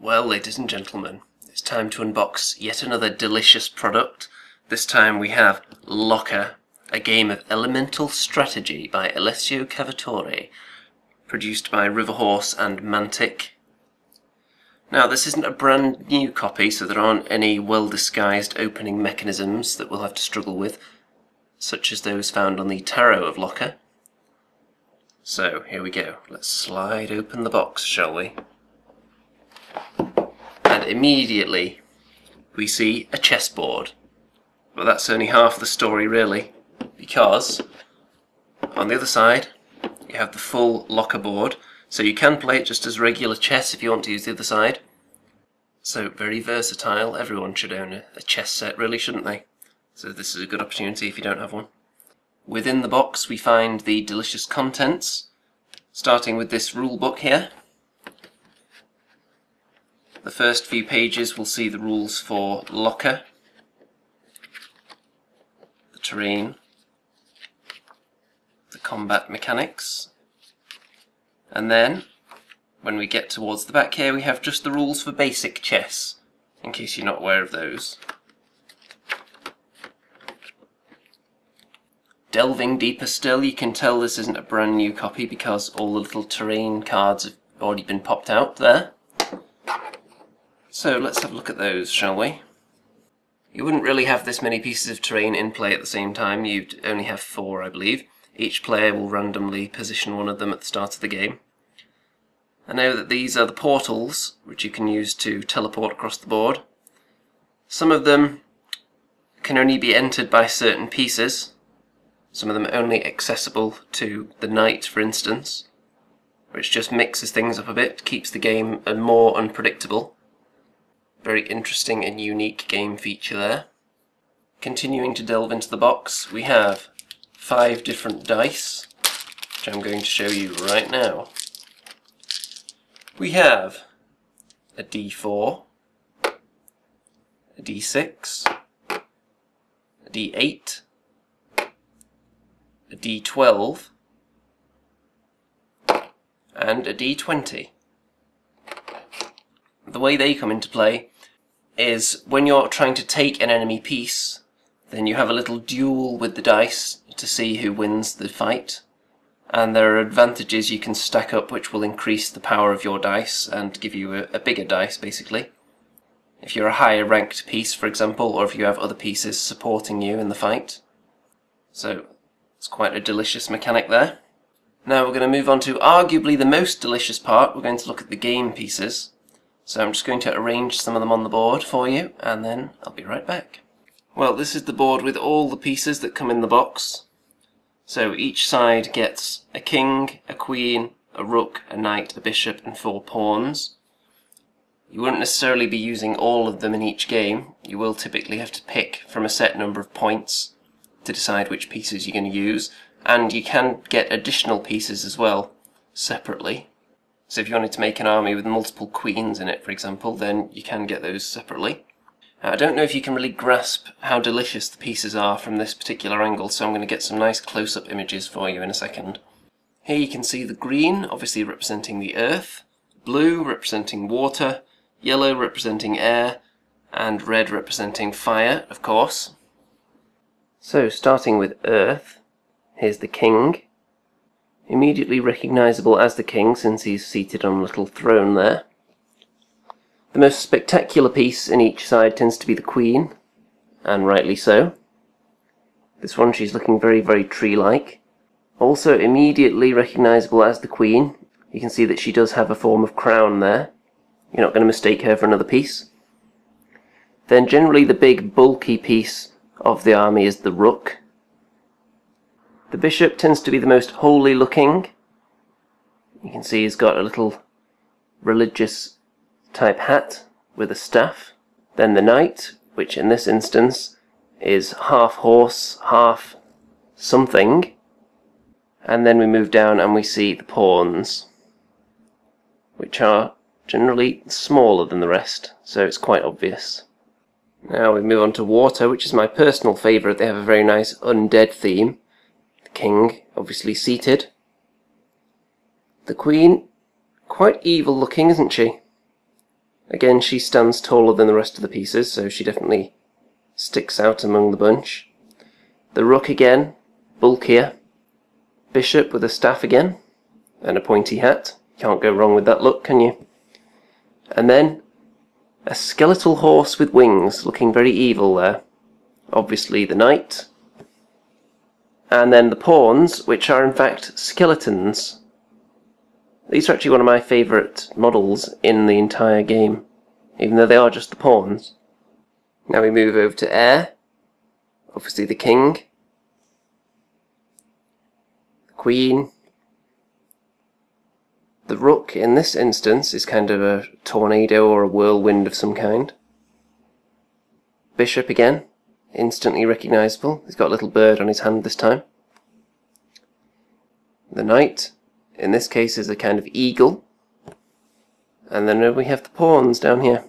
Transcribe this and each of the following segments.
Well, ladies and gentlemen, it's time to unbox yet another delicious product. This time we have Loka, a game of elemental strategy by Alessio Cavatore, produced by Riverhorse and Mantic. Now, this isn't a brand new copy, so there aren't any well-disguised opening mechanisms that we'll have to struggle with, such as those found on the Tarot of Loka. So, here we go. Let's slide open the box, shall we? And immediately we see a chessboard. But that's only half the story, really, because on the other side you have the full Loka board, so you can play it just as regular chess if you want to use the other side. So very versatile. Everyone should own a chess set, really, shouldn't they? So this is a good opportunity if you don't have one. Within the box we find the delicious contents, starting with this rule book here. The first few pages will see the rules for Loka, the terrain, the combat mechanics, and then when we get towards the back here we have just the rules for basic chess, in case you're not aware of those. Delving deeper still, you can tell this isn't a brand new copy because all the little terrain cards have already been popped out there. So let's have a look at those, shall we? You wouldn't really have this many pieces of terrain in play at the same time. You'd only have 4, I believe. Each player will randomly position one of them at the start of the game. I know that these are the portals, which you can use to teleport across the board. Some of them can only be entered by certain pieces. Some of them are only accessible to the knight, for instance, which just mixes things up a bit, keeps the game more unpredictable. Very interesting and unique game feature there. Continuing to delve into the box, we have 5 different dice, which I'm going to show you right now. We have a D4, a D6, a D8, a D12, and a D20. The way they come into play is when you're trying to take an enemy piece, then you have a little duel with the dice to see who wins the fight, and there are advantages you can stack up which will increase the power of your dice and give you a bigger dice, basically. If you're a higher ranked piece, for example, or if you have other pieces supporting you in the fight. So it's quite a delicious mechanic there. Now we're going to move on to arguably the most delicious part. We're going to look at the game pieces. So I'm just going to arrange some of them on the board for you, and then I'll be right back. Well, this is the board with all the pieces that come in the box. So each side gets a king, a queen, a rook, a knight, a bishop, and 4 pawns. You won't necessarily be using all of them in each game. You will typically have to pick from a set number of points to decide which pieces you're going to use, and you can get additional pieces as well, separately. So if you wanted to make an army with multiple queens in it, for example, then you can get those separately. I don't know if you can really grasp how delicious the pieces are from this particular angle, so I'm going to get some nice close-up images for you in a second. Here you can see the green, obviously representing the earth, blue representing water, yellow representing air, and red representing fire, of course. So starting with earth, here's the king. Immediately recognisable as the king since he's seated on a little throne there. The most spectacular piece in each side tends to be the queen, and rightly so. This one, she's looking very, very tree-like. Also immediately recognisable as the queen, you can see that she does have a form of crown there. You're not going to mistake her for another piece. Then generally the big bulky piece of the army is the rook. The bishop tends to be the most holy looking. You can see he's got a little religious type hat with a staff. Then the knight, which in this instance is half horse, half something. And then we move down and we see the pawns, which are generally smaller than the rest, so it's quite obvious. Now we move on to water, which is my personal favourite. They have a very nice undead theme. King, obviously seated. The queen, quite evil looking, isn't she? Again, she stands taller than the rest of the pieces, so she definitely sticks out among the bunch. The rook again, bulkier. Bishop with a staff again, and a pointy hat. Can't go wrong with that look, can you? And then a skeletal horse with wings, looking very evil there. Obviously the knight. And then the pawns, which are in fact skeletons. These are actually one of my favourite models in the entire game, even though they are just the pawns. Now we move over to heir. Obviously the king. The queen. The rook in this instance is kind of a tornado or a whirlwind of some kind. Bishop again, instantly recognisable. He's got a little bird on his hand this time. The knight, in this case, is a kind of eagle. And then we have the pawns down here.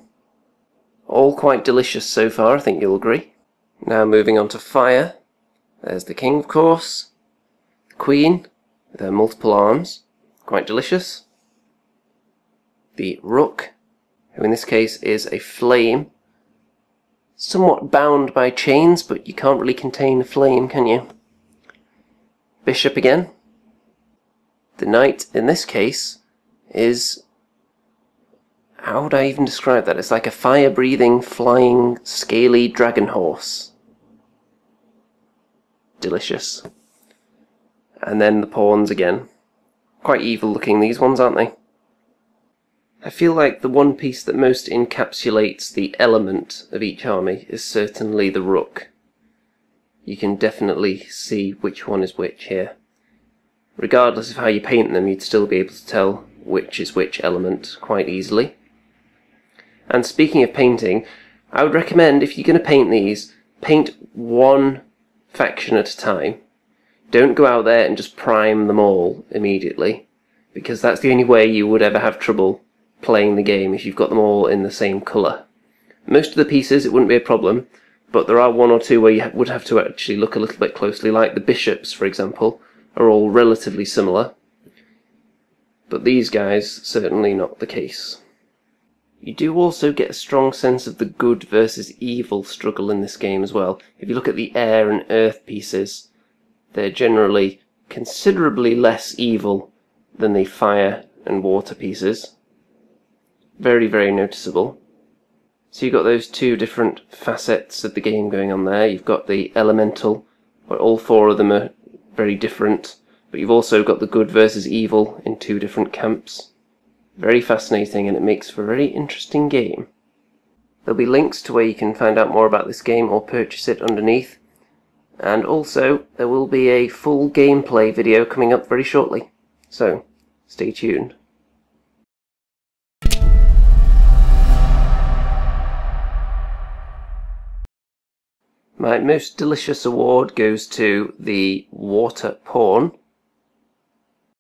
All quite delicious so far, I think you'll agree. Now moving on to fire. There's the king, of course. The queen, with her multiple arms. Quite delicious. The rook, who in this case is a flame. Somewhat bound by chains, but you can't really contain a flame, can you? Bishop again. The knight, in this case, is... how would I even describe that? It's like a fire-breathing, flying, scaly dragon horse. Delicious. And then the pawns again. Quite evil looking, these ones, aren't they? I feel like the one piece that most encapsulates the element of each army is certainly the rook. You can definitely see which one is which here. Regardless of how you paint them, you'd still be able to tell which is which element quite easily. And speaking of painting, I would recommend, if you're going to paint these, paint one faction at a time. Don't go out there and just prime them all immediately, because that's the only way you would ever have trouble playing the game if you've got them all in the same colour. Most of the pieces it wouldn't be a problem, but there are one or two where you would have to actually look a little bit closely, like the bishops, for example, are all relatively similar. But these guys, certainly not the case. You do also get a strong sense of the good versus evil struggle in this game as well. If you look at the air and earth pieces, they're generally considerably less evil than the fire and water pieces. Very, very noticeable. So you've got those two different facets of the game going on there. You've got the elemental, where all four of them are very different, but you've also got the good versus evil in two different camps. Very fascinating, and it makes for a very interesting game. There'll be links to where you can find out more about this game or purchase it underneath. And also, there will be a full gameplay video coming up very shortly. So, stay tuned. My most delicious award goes to the water pawn.